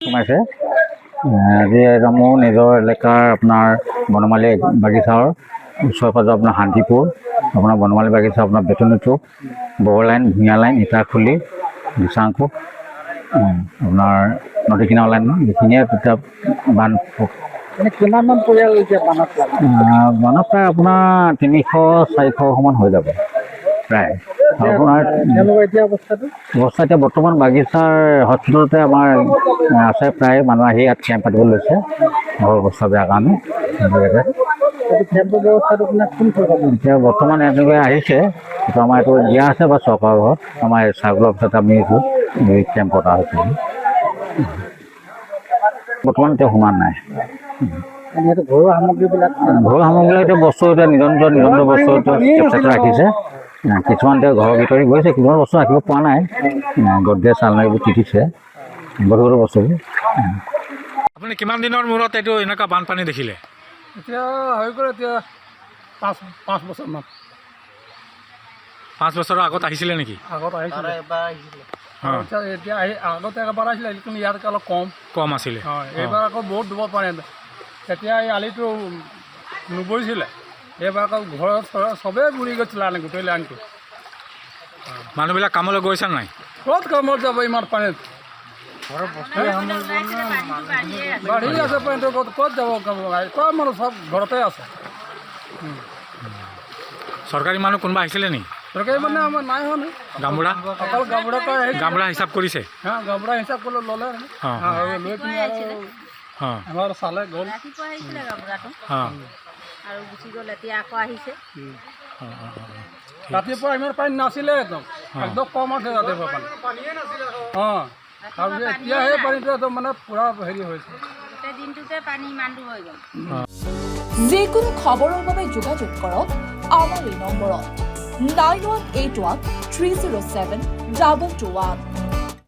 সোমাইছে আজি মোৰ নিজৰ এলেকাৰ আপোনাৰ বনমালী বাগিচাৰ ওচৰে পাজৰে আপোনাৰ শান্তিপুৰ আপোনাৰ বনমালী বাগিচা আপোনাৰ বেতনী চুক বগৰ লাইন ভূঞা লাইন ইটাখুলি দিচাংকু আপোনাৰ নদী কিনাৰ লাইন এইখিনিয়ে তেতিয়া বান কিমানমান পৰিয়াল এতিয়া বানত প্ৰায় আপোনাৰ 300-400 সমান হৈ যাব প্ৰায় আপোনাৰ এতিয়া অৱস্থাটো অৱস্থা এতিয়া বৰ্তমান বাগিচাৰ হস্পিটেলতে আমাৰ আছে প্ৰায় মানুহ আহি ইয়াত কেম্প পাতিব লৈছে ঘৰৰ অৱস্থা বেয়া কাৰণে এতিয়া বৰ্তমান এনেকৈ আহিছে এইটো আমাৰ এইটো দিয়া আছে বা চৰকাৰৰ ঘৰত আমাৰ চাৰ্কুলৰ অফিচত আমি এইটো কেম্প পতা হৈছে বৰ্তমান এতিয়া শুনা নাই ঘৰুৱা সামগ্ৰীবিলাক এতিয়া বস্তু এতিয়া নিজৰ বস্তু কেপচাৰটো ৰাখিছে কিছুমান এতিয়া ঘৰৰ ভিতৰত গৈছে কিছুমান বস্তু ৰাখিব পৰা নাই গড্ৰেজ আলনা এইবোৰ তিতিছে বহুতো বস্তুবোৰ আপুনি কিমান দিনৰ মূৰত এইটো এনেকুৱা বানপানী দেখিলে এতিয়া হৈ গ'ল এতিয়া 5 বছৰমান 5 বছৰৰ আগত আহিছিলে নেকি আগত আহিছিলে এতিয়া আগতে এবাৰ আহিছিলে কিন্তু ইয়াতকৈ অলপ কম আছিলে হয় এইবাৰ আকৌ বহুত দিব পাৰে তেতিয়া এই আলিটো নুবৰিছিলে এইবাৰ আকৌ ঘৰত চবেই বুৰি গৈছিলে আনে গোটেই লাইনটো মানুহবিলাক কামলৈ গৈছে নাই ক'ত কামত যাব ইমান পানীত বাঢ়ি আছে পানীটো ক'ত যাব চব মানুহ চব ঘৰতে আছে চৰকাৰী মানুহ কোনোবা আহিছিলে নেকি চৰকাৰী মানে আমাৰ নাই হোৱা নাই গামবুঢ়া অকল গামবুঢ়া হিচাপ কৰিছে গামবুঢ়া হিচাপ কৰি ল'লে লৈ পিনি আৰু আমাৰ চালে গ'ল ৰাতিপুৱা আহিছিলে গামবুঢ়াটো আৰু গুচি গ'ল এতিয়া আকৌ আহিছে ৰাতিপুৱা ইমান পানী নাছিলে একদম কম আছে ৰাতিপুৱা পানী তাৰপিছত এতিয়া সেই পানীটো একদম মানে পূৰা হেৰি হৈছে গোটেই দিনটোতে পানী ইমানটো হৈ গ'ল যিকোনো খবৰৰ বাবে যোগাযোগ কৰক আমাৰ এই নম্বৰত 9181 307 2221